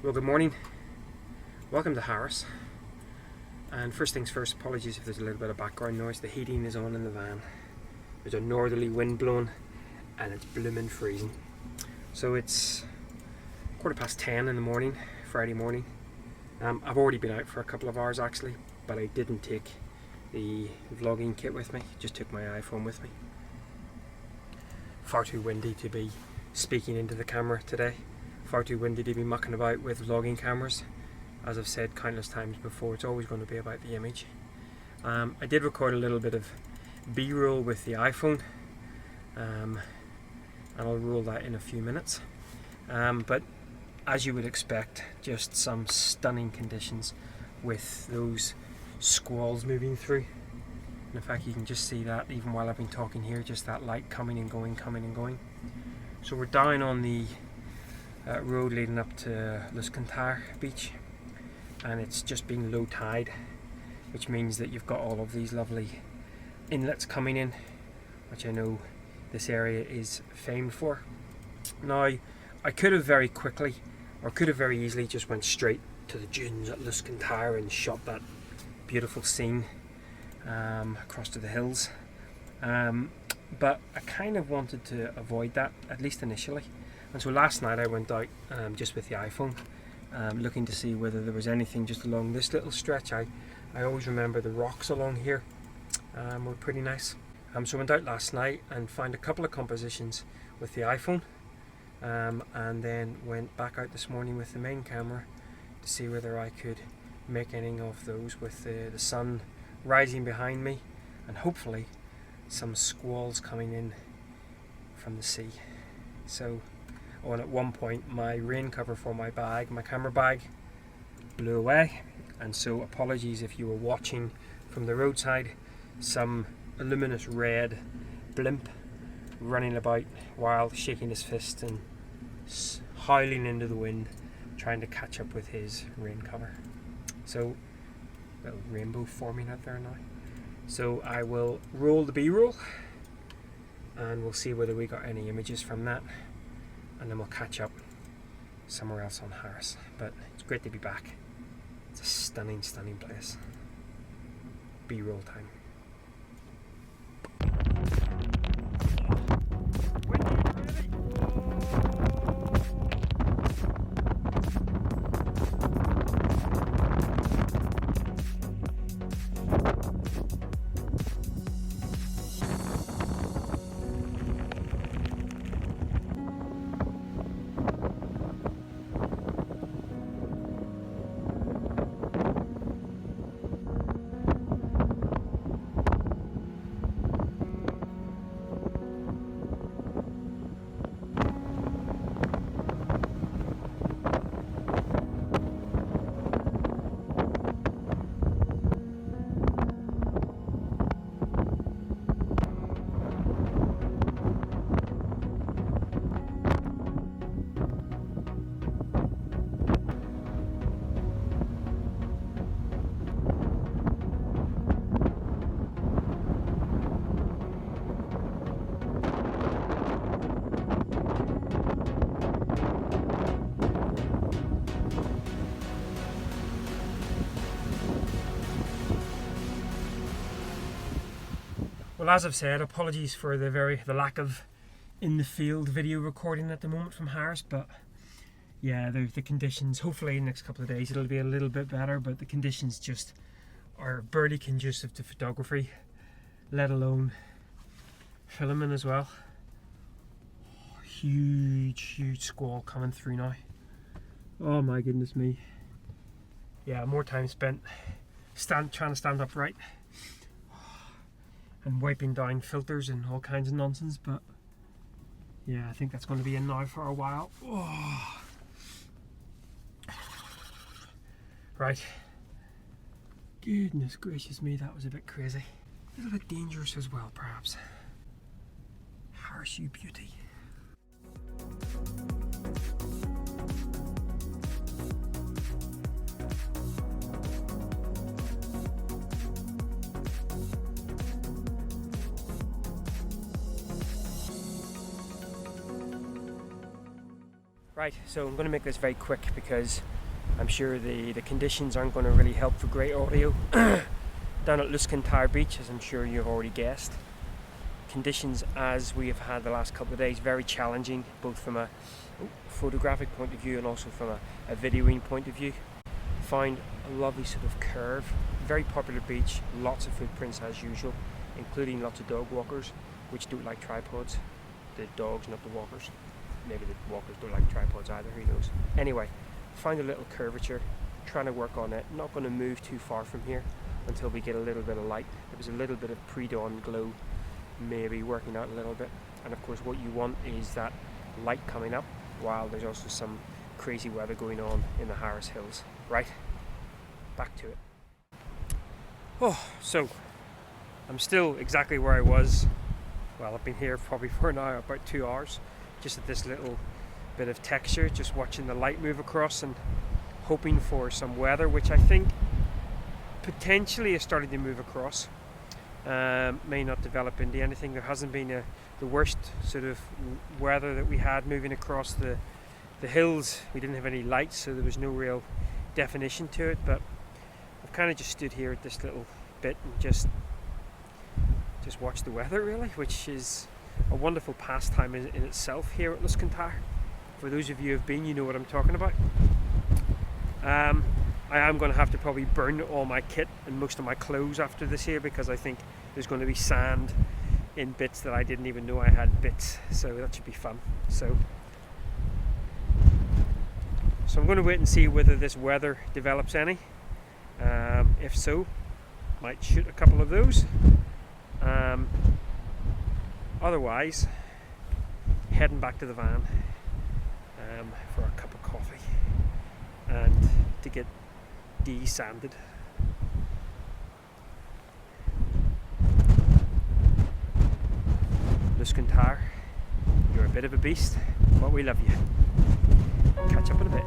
Well, good morning. Welcome to Harris. And first things first, apologies if there's a little bit of background noise. The heating is on in the van. There's a northerly wind blowing and it's blooming freezing. So it's 10:15 in the morning, Friday morning. I've already been out for a couple of hours actually, but I didn't take the vlogging kit with me, just took my iPhone with me. Far too windy to be speaking into the camera today. Far too windy to be mucking about with vlogging cameras. As I've said countless times before, it's always going to be about the image. I did record a little bit of B-roll with the iPhone, and I'll roll that in a few minutes. But as you would expect, just some stunning conditions with those squalls moving through. And in fact, you can just see that even while I've been talking here, just that light coming and going, coming and going. So we're down on the road leading up to Luscantar beach, and it's just been low tide, which means that you've got all of these lovely inlets coming in, which I know this area is famed for. Now, I could have very quickly, or could have very easily just went straight to the dunes at Luscantar and shot that beautiful scene across to the hills, but I kind of wanted to avoid that, at least initially. And so last night I went out just with the iPhone, looking to see whether there was anything just along this little stretch. I always remember the rocks along here were pretty nice. So I went out last night and found a couple of compositions with the iPhone, and then went back out this morning with the main camera to see whether I could make any of those with the sun rising behind me and hopefully some squalls coming in from the sea. So, and at one point my rain cover for my bag, my camera bag, blew away, and so apologies if you were watching from the roadside some luminous red blimp running about while shaking his fist and howling into the wind, trying to catch up with his rain cover. So, little rainbow forming out there now. So I will roll the B-roll and we'll see whether we got any images from that, and then we'll catch up somewhere else on Harris. But it's great to be back. It's a stunning, stunning place. B-roll time. Well, as I've said, apologies for the lack of in the field video recording at the moment from Harris, but yeah, the conditions, hopefully in the next couple of days it'll be a little bit better, but the conditions just are barely conducive to photography, let alone filming as well. Huge squall coming through now. Oh my goodness me. Yeah, more time spent trying to stand upright and wiping down filters and all kinds of nonsense, but yeah, I think that's going to be in now for a while. Oh. Right. Goodness gracious me, that was a bit crazy. A little bit dangerous as well, perhaps. Harsh, you beauty. Right, so I'm going to make this very quick because I'm sure the conditions aren't going to really help for great audio. Down at Luscantar Beach, as I'm sure you've already guessed, conditions as we have had the last couple of days, very challenging, both from a photographic point of view and also from a videoing point of view. Found a lovely sort of curve, very popular beach, lots of footprints as usual, including lots of dog walkers, which don't like tripods. The dogs, not the walkers. Maybe the walkers don't like tripods either, who knows. Anyway, found a little curvature, trying to work on it, not going to move too far from here until we get a little bit of light. There was a little bit of pre-dawn glow, maybe working out a little bit. And of course what you want is that light coming up while there's also some crazy weather going on in the Harris Hills. Right, back to it. Oh, so I'm still exactly where I was. Well, I've been here probably for now about 2 hours, just at this little bit of texture, just watching the light move across and hoping for some weather, which I think potentially is starting to move across. May not develop into anything. There hasn't been the worst sort of weather that we had moving across the hills. We didn't have any lights, so there was no real definition to it, but I've kind of just stood here at this little bit and just watched the weather, really, which is a wonderful pastime in itself here at Luscantar. For those of you who have been, you know what I'm talking about. I am going to have to probably burn all my kit and most of my clothes after this here, because I think there's going to be sand in bits that I didn't even know I had bits, so that should be fun. So I'm going to wait and see whether this weather develops any. If so, might shoot a couple of those. Otherwise, heading back to the van for a cup of coffee and to get de-sanded. Luscantar, you're a bit of a beast, but we love you. Catch up in a bit.